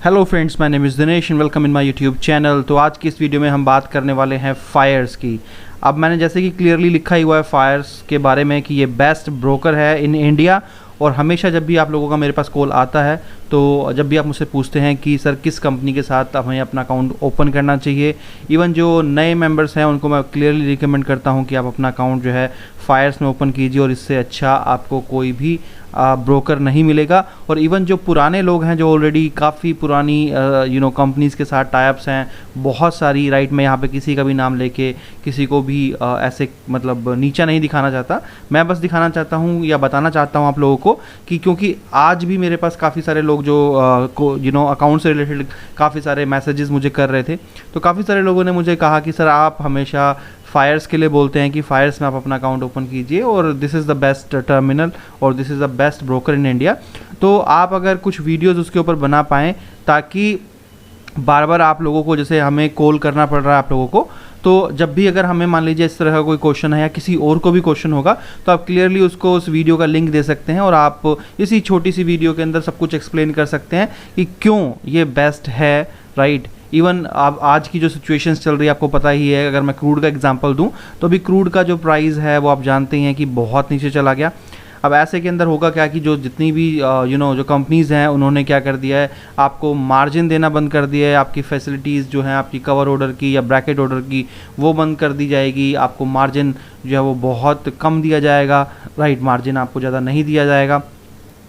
Hello friends, my name is Dinesh and welcome in my YouTube channel. तो आज की इस वीडियो में हम बात करने वाले हैं फायर्स की। अब मैंने जैसे कि क्लियरली लिखा ही हुआ है फायर्स के बारे में कि ये बेस्ट ब्रोकर है इन इंडिया। और हमेशा जब भी आप लोगों का मेरे पास कॉल आता है तो जब भी आप मुझसे पूछते हैं कि सर किस कंपनी के साथ हमें अपना अकाउंट ओपन करना चाहिए, इवन जो नए मेंबर्स हैं उनको मैं क्लियरली रिकमेंड करता हूं कि आप अपना अकाउंट जो है फायर्स में ओपन कीजिए और इससे अच्छा आपको कोई भी ब्रोकर नहीं मिलेगा। और इवन जो पुराने लोग हैं जो ऑलरेडी काफ़ी पुरानी कंपनीज़ के साथ टाइप्स हैं बहुत सारी, राइट। मैं यहाँ पे किसी का भी नाम लेके किसी को भी ऐसे मतलब नीचा नहीं दिखाना चाहता, मैं बस दिखाना चाहता हूँ या बताना चाहता हूँ आप लोगों को कि क्योंकि आज भी मेरे पास काफ़ी सारे लोग जो अकाउंट से रिलेटेड काफ़ी सारे मैसेजेस मुझे कर रहे थे, तो काफ़ी सारे लोगों ने मुझे कहा कि सर आप हमेशा फायर्स के लिए बोलते हैं कि फायर्स में आप अपना अकाउंट ओपन कीजिए और this is the best terminal और this is the best broker in India. तो आप अगर कुछ वीडियोस उसके ऊपर बना पाएँ ताकि बार बार आप लोगों को, जैसे हमें कॉल करना पड़ रहा है आप लोगों को, तो जब भी अगर हमें मान लीजिए इस तरह का कोई क्वेश्चन है या किसी और को भी क्वेश्चन होगा तो आप क्लियरली उसको उस वीडियो का लिंक दे सकते हैं और आप इसी छोटी सी वीडियो के अंदर सब कुछ एक्सप्लेन कर सकते हैं कि क्यों ये बेस्ट है, राइट। इवन आप आज की जो सिचुएशंस चल रही है आपको पता ही है। अगर मैं क्रूड का एग्जांपल दूं तो अभी क्रूड का जो प्राइस है वो आप जानते ही हैं कि बहुत नीचे चला गया। अब ऐसे के अंदर होगा क्या कि जो जितनी भी जो कंपनीज़ हैं उन्होंने क्या कर दिया है, आपको मार्जिन देना बंद कर दिया है। आपकी फैसिलिटीज़ जो हैं आपकी कवर ऑर्डर की या ब्रैकेट ऑर्डर की वो बंद कर दी जाएगी। आपको मार्जिन जो है वो बहुत कम दिया जाएगा, राइट। मार्जिन आपको ज़्यादा नहीं दिया जाएगा।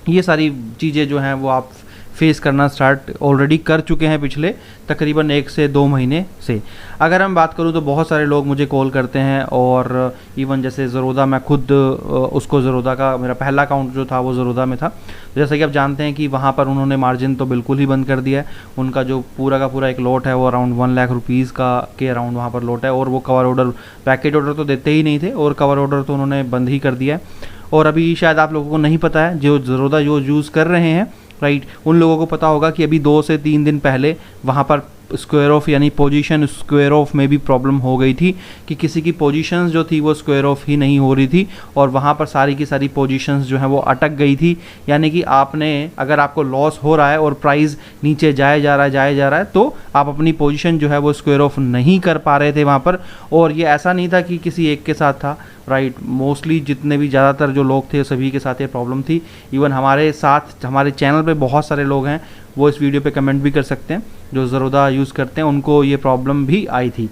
ये सारी चीज़ें जो हैं वो आप फेस करना स्टार्ट ऑलरेडी कर चुके हैं पिछले तकरीबन 1 से 2 महीने से। अगर हम बात करूं तो बहुत सारे लोग मुझे कॉल करते हैं और इवन जैसे ज़रोदा, मैं खुद उसको ज़रोदा का मेरा पहला अकाउंट जो था वो ज़रोदा में था। जैसा कि आप जानते हैं कि वहाँ पर उन्होंने मार्जिन तो बिल्कुल ही बंद कर दिया है। उनका जो पूरा का पूरा एक लॉट है वो अराउंड 1 लाख रुपीज़ का के अराउंड वहाँ पर लॉट है और वो कवर ऑर्डर, पैकेट ऑर्डर तो देते ही नहीं थे और कवर ऑर्डर तो उन्होंने बंद ही कर दिया है। और अभी शायद आप लोगों को नहीं पता है, जो ज़रोदा जो यूज़ कर रहे हैं, राइट, उन लोगों को पता होगा कि अभी 2 से 3 दिन पहले वहाँ पर स्क्वायर ऑफ यानी पोजीशन स्क्वायर ऑफ में भी प्रॉब्लम हो गई थी कि किसी की पोजीशंस जो थी वो स्क्वायर ऑफ ही नहीं हो रही थी और वहाँ पर सारी की सारी पोजीशंस जो हैं वो अटक गई थी। यानी कि आपने, अगर आपको लॉस हो रहा है और प्राइस नीचे जाए जा रहा है तो आप अपनी पोजीशन जो है वो स्क्वायर ऑफ नहीं कर पा रहे थे वहाँ पर। और ये ऐसा नहीं था कि किसी एक के साथ था, राइट। मोस्टली जितने भी ज़्यादातर जो लोग थे सभी के साथ ये प्रॉब्लम थी। इवन हमारे साथ हमारे चैनल पे बहुत सारे लोग हैं, वो इस वीडियो पे कमेंट भी कर सकते हैं, जो ज़रोदा यूज़ करते हैं उनको ये प्रॉब्लम भी आई थी।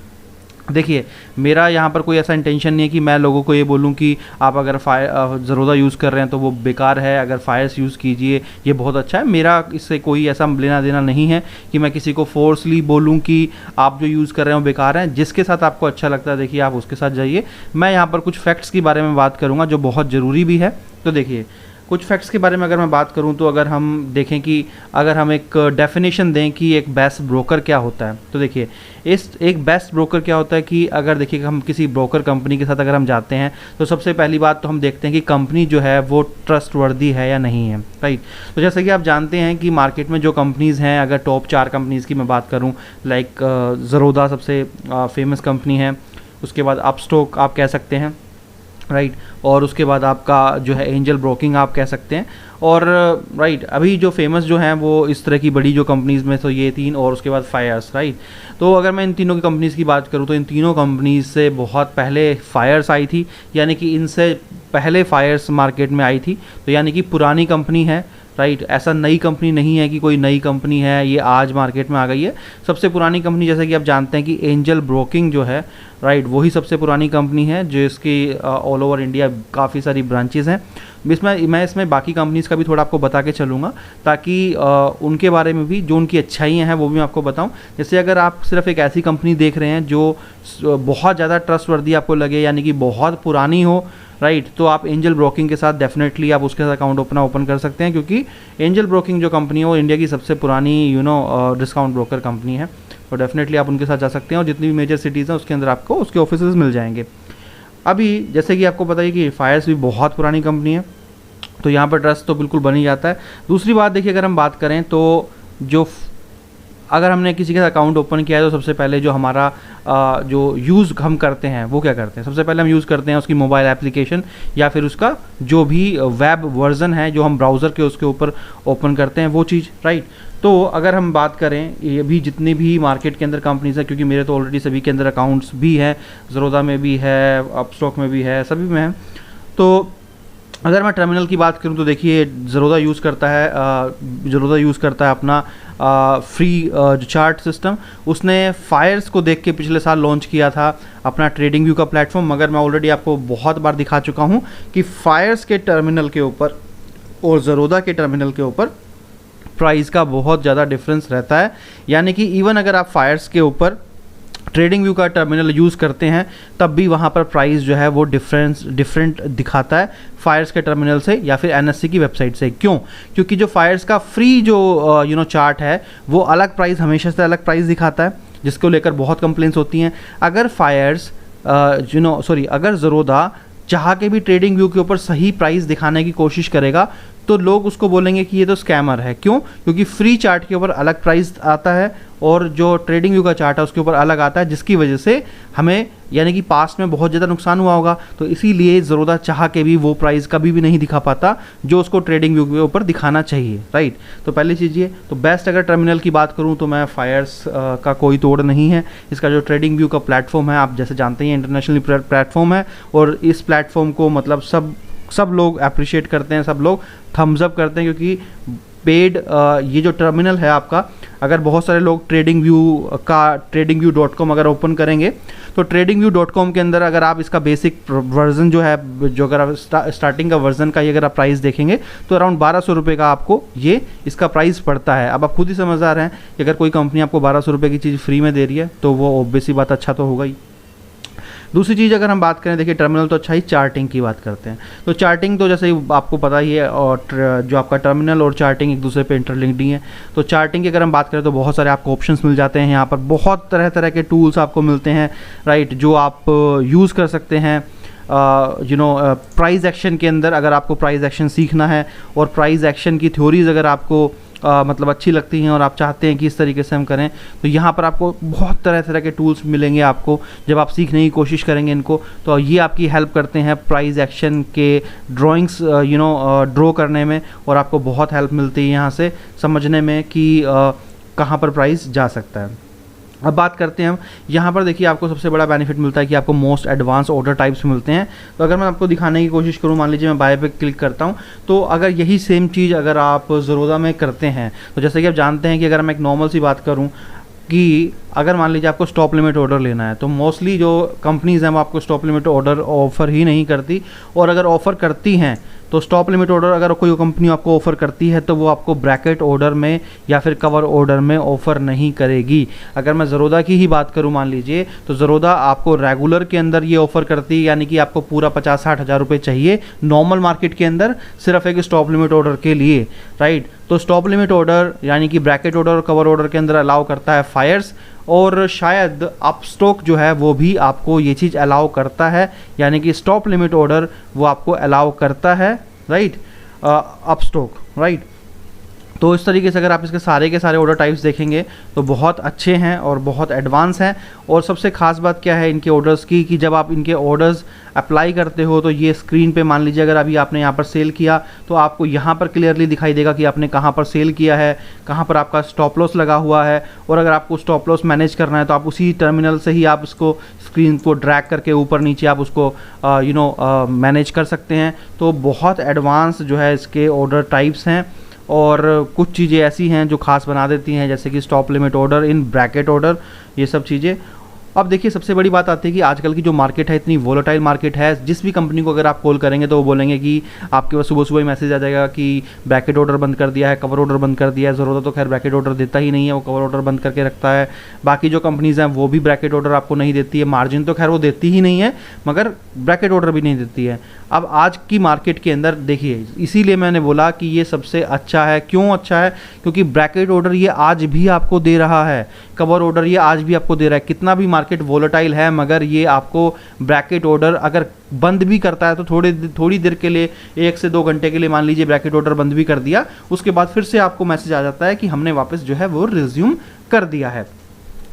देखिए, मेरा यहाँ पर कोई ऐसा इंटेंशन नहीं है कि मैं लोगों को ये बोलूँ कि आप अगर ज़रोदा यूज़ कर रहे हैं तो वो बेकार है, अगर फायर्स यूज़ कीजिए ये बहुत अच्छा है। मेरा इससे कोई ऐसा लेना देना नहीं है कि मैं किसी को फोर्सली बोलूँ कि आप जो यूज़ कर रहे हैं वो बेकार हैं। जिसके साथ आपको अच्छा लगता है देखिए आप उसके साथ जाइए। मैं यहाँ पर कुछ फैक्ट्स के बारे में बात करूँगा जो बहुत ज़रूरी भी है। तो देखिए, कुछ फैक्ट्स के बारे में अगर मैं बात करूं तो अगर हम देखें कि अगर हम एक डेफिनेशन दें कि एक बेस्ट ब्रोकर क्या होता है, तो देखिए एक बेस्ट ब्रोकर क्या होता है कि अगर देखिए हम किसी ब्रोकर कंपनी के साथ अगर हम जाते हैं तो सबसे पहली बात तो हम देखते हैं कि कंपनी जो है वो ट्रस्टवर्दी है या नहीं है, राइट। तो जैसे कि आप जानते हैं कि मार्केट में जो कंपनीज़ हैं, अगर टॉप 4 कंपनीज़ की मैं बात करूँ, लाइक ज़रोदा सबसे फेमस कंपनी है, उसके बाद अपस्टॉक आप कह सकते हैं, राइट। और उसके बाद आपका जो है एंजल ब्रोकिंग आप कह सकते हैं। और राइट, अभी जो फेमस जो हैं वो इस तरह की बड़ी जो कंपनीज़ में तो ये 3 और उसके बाद फायर्स, राइट। तो अगर मैं इन तीनों की कंपनीज़ की बात करूँ तो इन तीनों कंपनीज़ से बहुत पहले फायर्स आई थी, यानी कि इनसे पहले फायर्स मार्केट में आई थी। तो यानी कि पुरानी कंपनी है, राइट। ऐसा नई कंपनी नहीं है कि कोई नई कंपनी है ये आज मार्केट में आ गई है। सबसे पुरानी कंपनी, जैसे कि आप जानते हैं कि एंजल ब्रोकिंग जो है, राइट, वही सबसे पुरानी कंपनी है जो इसकी ऑल ओवर इंडिया काफ़ी सारी ब्रांचेज़ हैं। मैं इसमें बाकी कंपनीज़ का भी थोड़ा आपको बता के चलूँगा ताकि उनके बारे में भी जो उनकी अच्छाइयाँ हैं वो भी मैं आपको बताऊँ। जैसे अगर आप सिर्फ एक ऐसी कंपनी देख रहे हैं जो बहुत ज़्यादा ट्रस्टवर्दी आपको लगे, यानी कि बहुत पुरानी हो, राइट, तो आप एंजल ब्रोकिंग के साथ डेफिनेटली आप उसके साथ अकाउंट ओपन कर सकते हैं, क्योंकि एंजल ब्रोकिंग जो कंपनी है वो इंडिया की सबसे पुरानी डिस्काउंट ब्रोकर कंपनी है। तो डेफिनेटली आप उनके साथ जा सकते हैं और जितनी भी मेजर सिटीज़ हैं उसके अंदर आपको उसके ऑफिसेज मिल जाएंगे। अभी जैसे कि आपको पता है कि फायर्स भी बहुत पुरानी कंपनी है, तो यहाँ पर ट्रस्ट तो बिल्कुल बन ही जाता है। दूसरी बात देखिए, अगर हम बात करें तो जो अगर हमने किसी के अकाउंट ओपन किया है तो सबसे पहले जो हमारा जो यूज़ हम करते हैं वो क्या करते हैं, सबसे पहले हम यूज़ करते हैं उसकी मोबाइल एप्लीकेशन या फिर उसका जो भी वेब वर्जन है जो हम ब्राउज़र के उसके ऊपर ओपन करते हैं वो चीज़, राइट। तो अगर हम बात करें ये भी जितनी भी मार्केट के अंदर कंपनीज है, क्योंकि मेरे तो ऑलरेडी सभी के अंदर अकाउंट्स भी हैं, ज़रोदा में भी है, अपस्टॉक में भी है, सभी में है। तो अगर मैं टर्मिनल की बात करूं तो देखिए ज़रोदा यूज़ करता है अपना फ्री जो चार्ट सिस्टम, उसने फायर्स को देख के पिछले साल लॉन्च किया था अपना ट्रेडिंग व्यू का प्लेटफॉर्म। मगर मैं ऑलरेडी आपको बहुत बार दिखा चुका हूं कि फायर्स के टर्मिनल के ऊपर और ज़रोदा के टर्मिनल के ऊपर प्राइस का बहुत ज़्यादा डिफरेंस रहता है। यानी कि इवन अगर आप फायर्स के ऊपर ट्रेडिंग व्यू का टर्मिनल यूज़ करते हैं तब भी वहाँ पर प्राइस जो है वो डिफरेंट दिखाता है फायर्स के टर्मिनल से या फिर एनएससी की वेबसाइट से। क्यों? क्योंकि जो फायर्स का फ्री जो चार्ट है वो अलग प्राइस, हमेशा से अलग प्राइस दिखाता है, जिसको लेकर बहुत कंप्लेंट्स होती हैं। अगर फायर्स अगर ज़रोदा चाह के भी ट्रेडिंग व्यू के ऊपर सही प्राइस दिखाने की कोशिश करेगा तो लोग उसको बोलेंगे कि ये तो स्कैमर है। क्यों? क्योंकि फ्री चार्ट के ऊपर अलग प्राइस आता है और जो ट्रेडिंग व्यू का चार्ट है उसके ऊपर अलग आता है, जिसकी वजह से हमें यानी कि पास्ट में बहुत ज़्यादा नुकसान हुआ होगा। तो इसीलिए ज़रोदा चाह के भी वो प्राइस कभी भी नहीं दिखा पाता जो उसको ट्रेडिंग व्यू के ऊपर दिखाना चाहिए, राइट। तो पहली चीज़ ये, तो बेस्ट अगर टर्मिनल की बात करूँ तो मैं फायर्स का कोई तोड़ नहीं है। इसका जो ट्रेडिंग व्यू का प्लेटफॉर्म है आप जैसे जानते हैं इंटरनेशनल प्लेटफॉर्म है और इस प्लेटफॉर्म को मतलब सब लोग अप्रिशिएट करते हैं, सब लोग थम्स अप करते हैं, क्योंकि पेड ये जो टर्मिनल है आपका, अगर बहुत सारे लोग tradingview.com अगर ओपन करेंगे तो tradingview.com के अंदर अगर आप इसका बेसिक वर्जन जो है, जो अगर आप स्टार्टिंग का वर्जन का ये अगर आप प्राइस देखेंगे तो अराउंड 1200 रुपये का आपको ये इसका प्राइस पड़ता है। अब आप खुद ही समझदार हैं कि अगर कोई कंपनी आपको 1200 रुपये की चीज़ फ्री में दे रही है तो वो ऑब्वियसली बात अच्छा तो होगा ही। दूसरी चीज़ अगर हम बात करें, देखिए टर्मिनल तो अच्छा ही, चार्टिंग की बात करते हैं। तो चार्टिंग तो जैसे आपको पता ही है और जो आपका टर्मिनल और चार्टिंग एक दूसरे पे इंटरलिंक्ड ही है। तो चार्टिंग की अगर हम बात करें तो बहुत सारे आपको ऑप्शंस मिल जाते हैं, यहाँ पर बहुत तरह तरह के टूल्स आपको मिलते हैं, राइट, जो आप यूज़ कर सकते हैं। प्राइस एक्शन के अंदर अगर आपको प्राइस एक्शन सीखना है और प्राइस एक्शन की थ्योरीज अगर आपको मतलब अच्छी लगती हैं और आप चाहते हैं कि इस तरीके से हम करें तो यहाँ पर आपको बहुत तरह तरह के टूल्स मिलेंगे। आपको जब आप सीखने की कोशिश करेंगे इनको तो ये आपकी हेल्प करते हैं प्राइस एक्शन के ड्राइंग्स ड्रॉ करने में, और आपको बहुत हेल्प मिलती है यहाँ से समझने में कि कहाँ पर प्राइस जा सकता है। अब बात करते हैं हम यहाँ पर, देखिए आपको सबसे बड़ा बेनिफिट मिलता है कि आपको मोस्ट एडवांस ऑर्डर टाइप्स मिलते हैं। तो अगर मैं आपको दिखाने की कोशिश करूँ, मान लीजिए मैं बाय पे क्लिक करता हूँ, तो अगर यही सेम चीज़ अगर आप ज़रोदा में करते हैं तो जैसे कि आप जानते हैं कि अगर मैं एक नॉर्मल सी बात करूँ कि अगर मान लीजिए आपको स्टॉप लिमिट ऑर्डर लेना है तो मोस्टली जो कंपनीज़ हैं वो आपको स्टॉप लिमिट ऑर्डर ऑफ़र ही नहीं करती, और अगर ऑफ़र करती हैं तो स्टॉप लिमिट ऑर्डर अगर कोई कंपनी आपको ऑफ़र करती है तो वो आपको ब्रैकेट ऑर्डर में या फिर कवर ऑर्डर में ऑफ़र नहीं करेगी। अगर मैं ज़रोदा की ही बात करूं मान लीजिए तो ज़रोदा आपको रेगुलर के अंदर ये ऑफ़र करती है, यानी कि आपको पूरा 50-60 हज़ार रुपये चाहिए नॉर्मल मार्केट के अंदर सिर्फ एक स्टॉप लिमिट ऑर्डर के लिए, राइट। तो स्टॉप लिमिट ऑर्डर यानी कि ब्रैकेट ऑर्डर और कवर ऑर्डर के अंदर अलाउ करता है फायर्स, और शायद अपस्टॉक जो है वो भी आपको ये चीज़ अलाउ करता है, यानी कि स्टॉप लिमिट ऑर्डर वो आपको अलाउ करता है, राइट, अपस्टॉक, राइट। तो इस तरीके से अगर आप इसके सारे के सारे ऑर्डर टाइप्स देखेंगे तो बहुत अच्छे हैं और बहुत एडवांस हैं। और सबसे ख़ास बात क्या है इनके ऑर्डर्स की कि जब आप इनके ऑर्डर्स अप्लाई करते हो तो ये स्क्रीन पे मान लीजिए अगर अभी आपने यहाँ पर सेल किया तो आपको यहाँ पर क्लियरली दिखाई देगा कि आपने कहाँ पर सेल किया है, कहाँ पर आपका स्टॉप लॉस लगा हुआ है। और अगर आपको स्टॉप लॉस मैनेज करना है तो आप उसी टर्मिनल से ही आप इसको स्क्रीन को ड्रैग करके ऊपर नीचे आप उसको मैनेज कर सकते हैं। तो बहुत एडवांस जो है इसके ऑर्डर टाइप्स हैं, और कुछ चीज़ें ऐसी हैं जो खास बना देती हैं जैसे कि stop limit order, in bracket order, ये सब चीज़ें। अब देखिए सबसे बड़ी बात आती है कि आजकल की जो मार्केट है इतनी वोलेटाइल मार्केट है, जिस भी कंपनी को अगर आप कॉल करेंगे तो वो बोलेंगे कि आपके पास सुबह सुबह ही मैसेज आ जाएगा कि ब्रैकेट ऑर्डर बंद कर दिया है, कवर ऑर्डर बंद कर दिया है। ज़रूरत तो खैर ब्रैकेट ऑर्डर देता ही नहीं है, वो कवर ऑर्डर बंद करके रखता है। बाकी जो कंपनीज़ हैं वो भी ब्रैकेट ऑर्डर आपको नहीं देती है, मार्जिन तो खैर वो देती ही नहीं है मगर ब्रैकेट ऑर्डर भी नहीं देती है। अब आज की मार्केट के अंदर देखिए, इसीलिए मैंने बोला कि ये सबसे अच्छा है। क्यों अच्छा है? क्योंकि ब्रैकेट ऑर्डर ये आज भी आपको दे रहा है, कवर ऑर्डर ये आज भी आपको दे रहा है। कितना भी मार्केट वोलेटाइल है, मगर ये आपको ब्रैकेट ऑर्डर अगर बंद भी करता है तो थोड़ी देर के लिए, 1 से 2 घंटे के लिए मान लीजिए ब्रैकेट ऑर्डर बंद भी कर दिया, उसके बाद फिर से आपको मैसेज आ जाता है कि हमने वापस जो है वो रिज्यूम कर दिया है।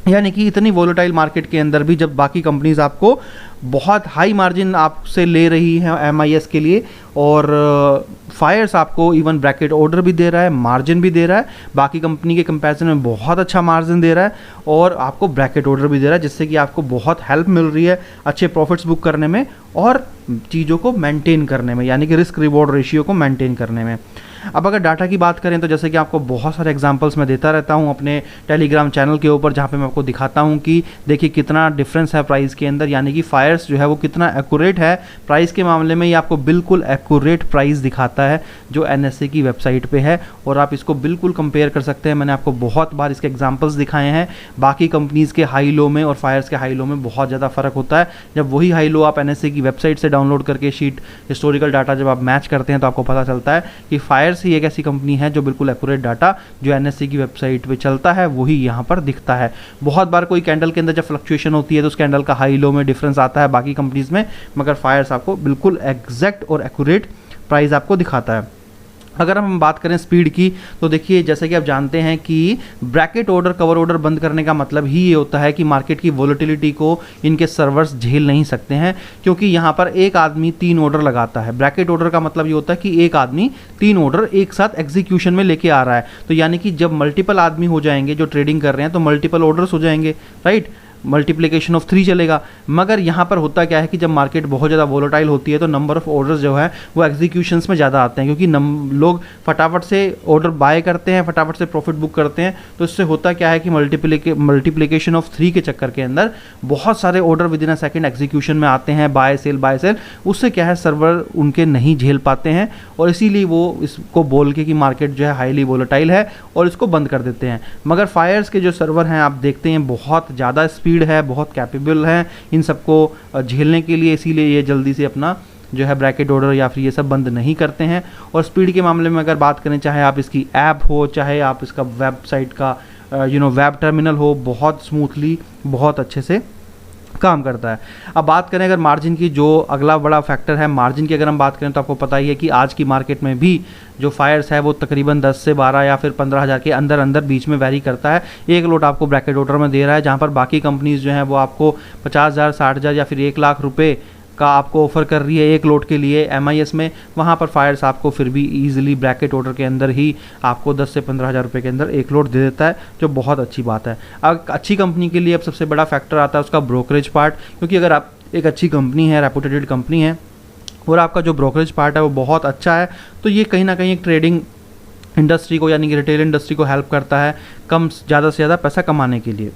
यानी कि इतनी वोलेटाइल मार्केट के अंदर भी जब बाकी कंपनीज आपको बहुत हाई मार्जिन आपसे ले रही हैं MIS के लिए, और फायर्स आपको इवन ब्रैकेट ऑर्डर भी दे रहा है, मार्जिन भी दे रहा है, बाकी कंपनी के कंपैरिजन में बहुत अच्छा मार्जिन दे रहा है, और आपको ब्रैकेट ऑर्डर भी दे रहा है, जिससे कि आपको बहुत हेल्प मिल रही है अच्छे प्रॉफिट्स बुक करने में और चीज़ों को मेंटेन करने में, यानी कि रिस्क रिवॉर्ड रेशियो को मेंटेन करने में। अब अगर डाटा की बात करें तो जैसे कि आपको बहुत सारे एग्जांपल्स मैं देता रहता हूं अपने टेलीग्राम चैनल के ऊपर, जहां पे मैं आपको दिखाता हूं कि देखिए कितना डिफरेंस है प्राइस के अंदर, यानी कि फायर्स जो है वो कितना एक्यूरेट है प्राइस के मामले में। ये आपको बिल्कुल एक्यूरेट प्राइस दिखाता है जो NSE की वेबसाइट पे है, और आप इसको बिल्कुल कंपेयर कर सकते हैं। मैंने आपको बहुत बार इसके एग्जाम्पल्स दिखाए हैं। बाकी कंपनीज़ के हाई लो में और फायर्स के हाई लो में बहुत ज़्यादा फ़र्क होता है। जब वही हाई लो आप NSE की वेबसाइट से डाउनलोड करके शीट हिस्टोरिकल डाटा जब आप मैच करते हैं तो आपको पता चलता है कि फायर्स ही एक ऐसी कंपनी है जो बिल्कुल एक्यूरेट डाटा जो NSE की वेबसाइट पे चलता है वही यहाँ पर दिखता है। बहुत बार कोई कैंडल के अंदर जब फ्लक्चुएशन होती है तो उस कैंडल का हाई लो में डिफरेंस आता है बाकी कंपनीज में, मगर फायर्स आपको बिल्कुल एग्जैक्ट और एक्यूरेट प्राइस आपको दिखाता है। अगर हम बात करें स्पीड की तो देखिए जैसे कि आप जानते हैं कि ब्रैकेट ऑर्डर कवर ऑर्डर बंद करने का मतलब ही ये होता है कि मार्केट की वोलेटिलिटी को इनके सर्वर्स झेल नहीं सकते हैं, क्योंकि यहाँ पर एक आदमी 3 ऑर्डर लगाता है। ब्रैकेट ऑर्डर का मतलब ये होता है कि एक आदमी 3 ऑर्डर एक साथ एग्जीक्यूशन में लेके आ रहा है। तो यानी कि जब मल्टीपल आदमी हो जाएंगे जो ट्रेडिंग कर रहे हैं तो मल्टीपल ऑर्डर्स हो जाएंगे, राइट, मल्टीप्लिकेशन ऑफ 3 चलेगा। मगर यहाँ पर होता क्या है कि जब मार्केट बहुत ज़्यादा वोलेटाइल होती है तो नंबर ऑफ ऑर्डर्स जो है वो एग्जीक्यूशंस में ज़्यादा आते हैं, क्योंकि लोग फटाफट से ऑर्डर बाय करते हैं, फटाफट से प्रॉफिट बुक करते हैं। तो इससे होता क्या है कि मल्टीप्लिकेशन ऑफ 3 के चक्कर के अंदर बहुत सारे order with in a second execution में आते हैं, बाय सेल। उससे क्या है सर्वर उनके नहीं झेल पाते हैं, और इसीलिए वो इसको बोल के कि मार्केट जो है हाईली वोलेटाइल है और इसको बंद कर देते हैं। मगर फायर्स के जो सर्वर हैं आप देखते हैं बहुत ज़्यादा स्पीड है, बहुत कैपेबल है इन सबको झेलने के लिए, इसीलिए ये जल्दी से अपना जो है ब्रैकेट ऑर्डर या फिर ये सब बंद नहीं करते हैं। और स्पीड के मामले में अगर बात करें, चाहे आप इसकी ऐप हो, चाहे आप इसका वेबसाइट का वेब टर्मिनल हो, बहुत स्मूथली बहुत अच्छे से काम करता है। अब बात करें अगर मार्जिन की, जो अगला बड़ा फैक्टर है मार्जिन की, अगर हम बात करें तो आपको पता ही है कि आज की मार्केट में भी जो फायर्स है वो तकरीबन 10 से 12 या फिर 15,000 के अंदर बीच में वेरी करता है। एक लोट आपको ब्रैकेट ऑर्डर में दे रहा है, जहां पर बाकी कंपनीज जो हैं वो आपको 50,000, 60,000 या फिर 1 लाख रुपए का आपको ऑफर कर रही है एक लोट के लिए MIS में। वहाँ पर फायर्स आपको फिर भी ईजिली ब्रैकेट ऑर्डर के अंदर ही आपको 10 से 15,000 रुपये के अंदर एक लोट दे देता है, जो बहुत अच्छी बात है। अब अच्छी कंपनी के लिए अब सबसे बड़ा फैक्टर आता है उसका ब्रोकरेज पार्ट, क्योंकि अगर आप एक अच्छी कंपनी है, रेपुटेटेड कंपनी है, और आपका जो ब्रोकरेज पार्ट है वो बहुत अच्छा है, तो ये कहीं ना कहीं एक ट्रेडिंग इंडस्ट्री को यानी कि रिटेल इंडस्ट्री को हेल्प करता है ज़्यादा से ज़्यादा पैसा कमाने के लिए।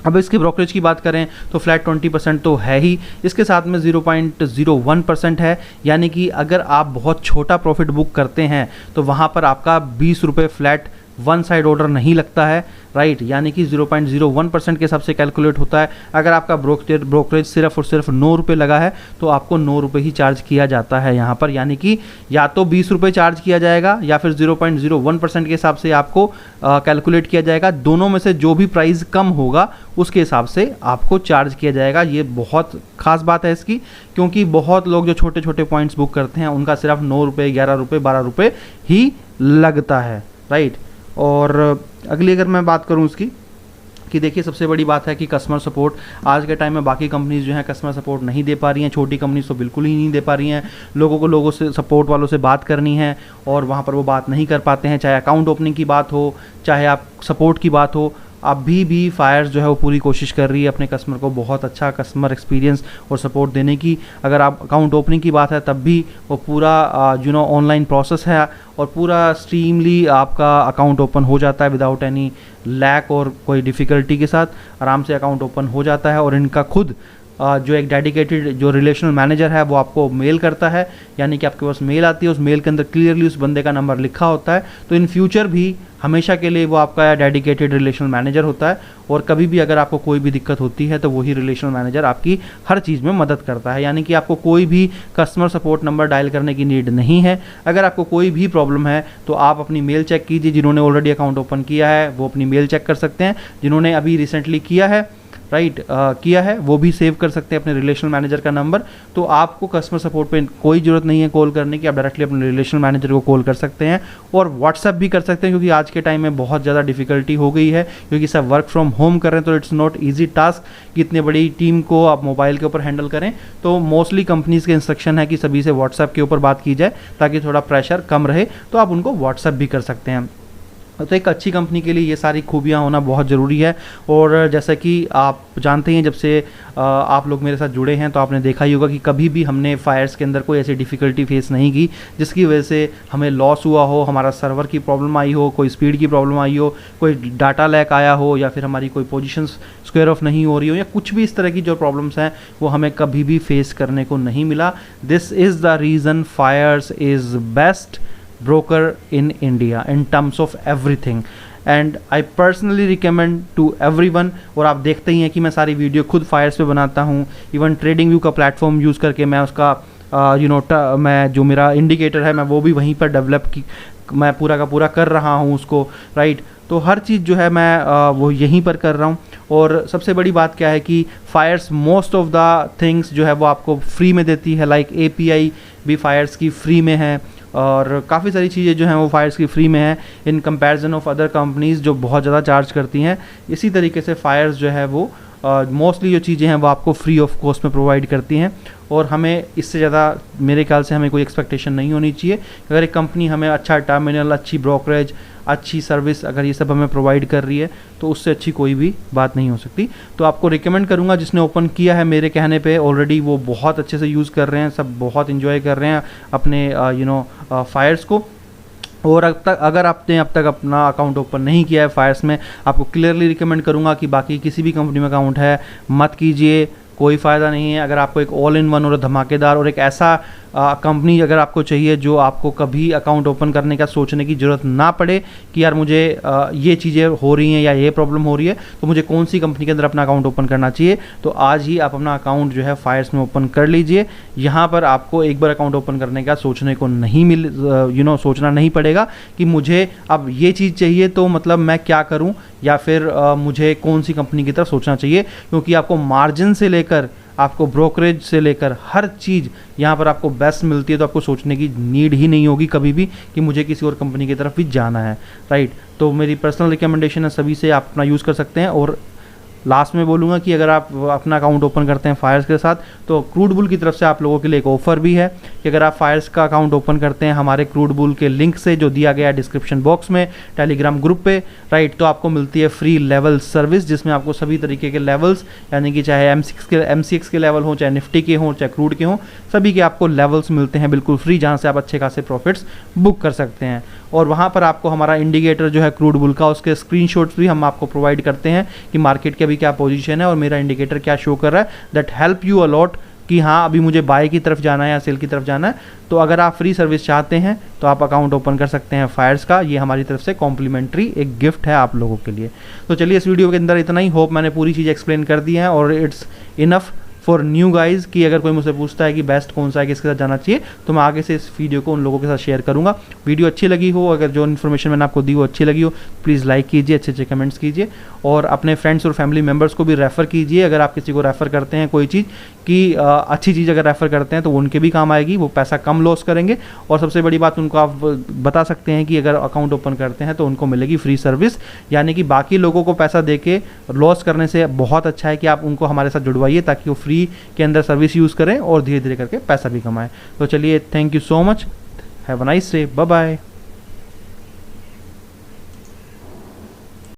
अब इसके ब्रोकरेज की बात करें तो फ्लैट 20% तो है ही, इसके साथ में 0.01% है, यानी कि अगर आप बहुत छोटा प्रॉफिट बुक करते हैं तो वहाँ पर आपका 20 रुपये फ्लैट वन साइड ऑर्डर नहीं लगता है, राइट, यानी कि 0.01% के हिसाब से कैलकुलेट होता है। अगर आपका ब्रोकरेज सिर्फ और सिर्फ 9 रुपये लगा है तो आपको 9 रुपये ही चार्ज किया जाता है यहाँ पर, यानी कि या तो 20 रुपये चार्ज किया जाएगा या फिर 0.01% के हिसाब से आपको कैलकुलेट किया जाएगा। दोनों में से जो भी प्राइस कम होगा उसके हिसाब से आपको चार्ज किया जाएगा। ये बहुत खास बात है इसकी, क्योंकि बहुत लोग जो छोटे छोटे पॉइंट्स बुक करते हैं उनका सिर्फ 9 रुपये, 11 रुपये, 12 रुपये ही लगता है, राइट। और अगली अगर मैं बात करूं उसकी कि देखिए सबसे बड़ी बात है कि कस्टमर सपोर्ट आज के टाइम में बाकी कंपनीज जो हैं कस्टमर सपोर्ट नहीं दे पा रही हैं, छोटी कंपनीज तो बिल्कुल ही नहीं दे पा रही हैं। लोगों से सपोर्ट वालों से बात करनी है और वहाँ पर वो बात नहीं कर पाते हैं, चाहे अकाउंट ओपनिंग की बात हो, चाहे आप सपोर्ट की बात हो। अभी भी फायर्स जो है वो पूरी कोशिश कर रही है अपने कस्टमर को बहुत अच्छा कस्टमर एक्सपीरियंस और सपोर्ट देने की। अगर आप अकाउंट ओपनिंग की बात है तब भी वो पूरा ऑनलाइन प्रोसेस है और पूरा स्ट्रीमली आपका अकाउंट ओपन हो जाता है विदाउट एनी लैक और कोई डिफ़िकल्टी के साथ आराम से अकाउंट ओपन हो जाता है। और इनका खुद जो एक डेडिकेटेड जो रिलेशनल मैनेजर है वो आपको मेल करता है, यानी कि आपके पास मेल आती है, उस मेल के अंदर क्लियरली उस बंदे का नंबर लिखा होता है। तो इन फ्यूचर भी हमेशा के लिए वो आपका डेडिकेटेड रिलेशनल मैनेजर होता है और कभी भी अगर आपको कोई भी दिक्कत होती है तो वही रिलेशनल मैनेजर आपकी हर चीज़ में मदद करता है, यानी कि आपको कोई भी कस्टमर सपोर्ट नंबर डायल करने की नीड नहीं है। अगर आपको कोई भी प्रॉब्लम है तो आप अपनी मेल चेक कीजिए, जिन्होंने ऑलरेडी अकाउंट ओपन किया है वो अपनी मेल चेक कर सकते हैं, जिन्होंने अभी रिसेंटली किया है राइट किया है वो भी सेव कर सकते हैं अपने रिलेशनल मैनेजर का नंबर। तो आपको कस्टमर सपोर्ट पे कोई ज़रूरत नहीं है कॉल करने की, आप डायरेक्टली अपने रिलेशनल मैनेजर को कॉल कर सकते हैं और व्हाट्सएप भी कर सकते हैं, क्योंकि आज के टाइम में बहुत ज़्यादा डिफिकल्टी हो गई है, क्योंकि सब वर्क फ्रॉम होम कर रहे हैं, तो इट्स नॉट ईजी टास्क कि इतनी बड़ी टीम को आप मोबाइल के ऊपर हैंडल करें। तो मोस्टली कंपनीज़ के इंस्ट्रक्शन है कि सभी से व्हाट्सएप के ऊपर बात की जाए ताकि थोड़ा प्रेशर कम रहे, तो आप उनको व्हाट्सएप भी कर सकते हैं। तो एक अच्छी कंपनी के लिए ये सारी खूबियाँ होना बहुत ज़रूरी है। और जैसा कि आप जानते हैं, जब से आप लोग मेरे साथ जुड़े हैं तो आपने देखा ही होगा कि कभी भी हमने फायर्स के अंदर कोई ऐसी डिफ़िकल्टी फेस नहीं की जिसकी वजह से हमें लॉस हुआ हो, हमारा सर्वर की प्रॉब्लम आई हो, कोई स्पीड की प्रॉब्लम आई हो, कोई डाटा लैक आया हो, या फिर हमारी कोई पोजीशन स्क्वायर ऑफ नहीं हो रही हो, या कुछ भी इस तरह की जो प्रॉब्लम्स हैं वो हमें कभी भी फेस करने को नहीं मिला। This is the reason Fyers is best broker in India in terms of everything and I personally recommend to everyone। और आप देखते ही हैं कि मैं सारी वीडियो खुद फायर्स पे बनाता हूँ, इवन ट्रेडिंग व्यू का प्लेटफॉर्म यूज़ करके मैं उसका मैं जो मेरा इंडिकेटर है मैं वो भी वहीं पर डेवलप की मैं पूरा का पूरा कर रहा हूँ उसको, राइट। तो हर चीज़ जो है मैं वो यहीं पर कर रहा हूँ। और सबसे बड़ी बात क्या है कि Fyers most of the things जो है वो आपको फ्री में देती है, लाइक API भी फायर्स की फ्री में है और काफ़ी सारी चीज़ें जो हैं वो फायर्स की फ्री में है in comparison of other companies जो बहुत ज़्यादा चार्ज करती हैं। इसी तरीके से फायर्स जो है वो मोस्टली जो चीज़ें हैं वो आपको फ्री ऑफ कॉस्ट में प्रोवाइड करती हैं और हमें इससे ज़्यादा मेरे ख्याल से हमें कोई एक्सपेक्टेशन नहीं होनी चाहिए। अगर एक कंपनी हमें अच्छा टर्मिनल, अच्छी ब्रोकरेज, अच्छी सर्विस अगर ये सब हमें प्रोवाइड कर रही है तो उससे अच्छी कोई भी बात नहीं हो सकती। तो आपको रिकमेंड करूँगा, जिसने ओपन किया है मेरे कहने पे ऑलरेडी वो बहुत अच्छे से यूज़ कर रहे हैं, सब बहुत इन्जॉय कर रहे हैं अपने फायर्स को। और अगर आपने अब तक अपना अकाउंट ओपन नहीं किया है फायर्स में, आपको क्लियरली रिकमेंड करूँगा कि बाकी किसी भी कंपनी में अकाउंट है मत कीजिए, कोई फ़ायदा नहीं है। अगर आपको एक ऑल इन वन और धमाकेदार और एक ऐसा कंपनी अगर आपको चाहिए जो आपको कभी अकाउंट ओपन करने का सोचने की ज़रूरत ना पड़े कि यार मुझे ये चीज़ें हो रही हैं या ये प्रॉब्लम हो रही है तो मुझे कौन सी कंपनी के अंदर अपना अकाउंट ओपन करना चाहिए, तो आज ही आप अपना अकाउंट जो है फायर्स में ओपन कर लीजिए। यहाँ पर आपको एक बार अकाउंट ओपन करने का सोचने को नहीं सोचना नहीं पड़ेगा कि मुझे अब ये चीज़ चाहिए तो मतलब मैं क्या करूँ, या फिर मुझे कौन सी कंपनी की तरफ सोचना चाहिए, क्योंकि आपको मार्जिन से लेकर आपको ब्रोकरेज से लेकर हर चीज़ यहाँ पर आपको बेस्ट मिलती है। तो आपको सोचने की नीड ही नहीं होगी कभी भी कि मुझे किसी और कंपनी की तरफ भी जाना है, राइट। तो मेरी पर्सनल रिकमेंडेशन है, सभी से आप अपना यूज़ कर सकते हैं। और लास्ट में बोलूँगा कि अगर आप अपना अकाउंट ओपन करते हैं फायर्स के साथ तो क्रूड बुल की तरफ से आप लोगों के लिए एक ऑफ़र भी है कि अगर आप फायर्स का अकाउंट ओपन करते हैं हमारे क्रूड बुल के लिंक से जो दिया गया है डिस्क्रिप्शन बॉक्स में टेलीग्राम ग्रुप पे, राइट, तो आपको मिलती है फ्री लेवल सर्विस जिसमें आपको सभी तरीके के लेवल्स, यानी कि चाहे MCX के लेवल हों, चाहे निफ्टी के हों, चाहे क्रूड के हों, सभी के आपको लेवल्स मिलते हैं बिल्कुल फ्री, जहाँ से आप अच्छे खासे प्रॉफिट्स बुक कर सकते हैं। और वहाँ पर आपको हमारा इंडिकेटर जो है क्रूड बुल का, उसके स्क्रीनशॉट्स भी हम आपको प्रोवाइड करते हैं कि मार्केट के अभी क्या पोजीशन है और मेरा इंडिकेटर क्या शो कर रहा है। दैट हेल्प यू अलॉट कि हाँ अभी मुझे बाय की तरफ जाना है या सेल की तरफ जाना है। तो अगर आप फ्री सर्विस चाहते हैं तो आप अकाउंट ओपन कर सकते हैं फायर्स का, ये हमारी तरफ से कॉम्प्लीमेंट्री एक गिफ्ट है आप लोगों के लिए। तो चलिए इस वीडियो के अंदर इतना ही, होप मैंने पूरी चीज़ एक्सप्लेन कर दी है और it's enough for new guys कि अगर कोई मुझसे पूछता है कि बेस्ट कौन सा है, किसके साथ जाना चाहिए, तो मैं आगे से इस वीडियो को उन लोगों के साथ शेयर करूंगा। वीडियो अच्छी लगी हो, अगर जो इन्फॉर्मेशन मैंने आपको दी वो अच्छी लगी हो, प्लीज़ लाइक कीजिए, अच्छे अच्छे कमेंट्स कीजिए और अपने फ्रेंड्स और फैमिली मेम्बर्स को भी रेफ़र कीजिए। अगर आप किसी को रेफ़र करते हैं कोई चीज़ की अच्छी चीज़ अगर रेफ़र करते हैं तो उनके भी काम आएगी, वो पैसा कम लॉस करेंगे। और सबसे बड़ी बात उनको आप बता सकते हैं कि अगर अकाउंट ओपन करते हैं तो उनको मिलेगी फ्री सर्विस, यानी कि बाकी लोगों को पैसा दे के लॉस करने से बहुत अच्छा है कि आप उनको हमारे साथ जुड़वाइए ताकि वो फ्री के अंदर सर्विस यूज़ करें और धीरे धीरे करके पैसा भी कमाएं। तो चलिए, thank you so much, have a nice day, bye bye.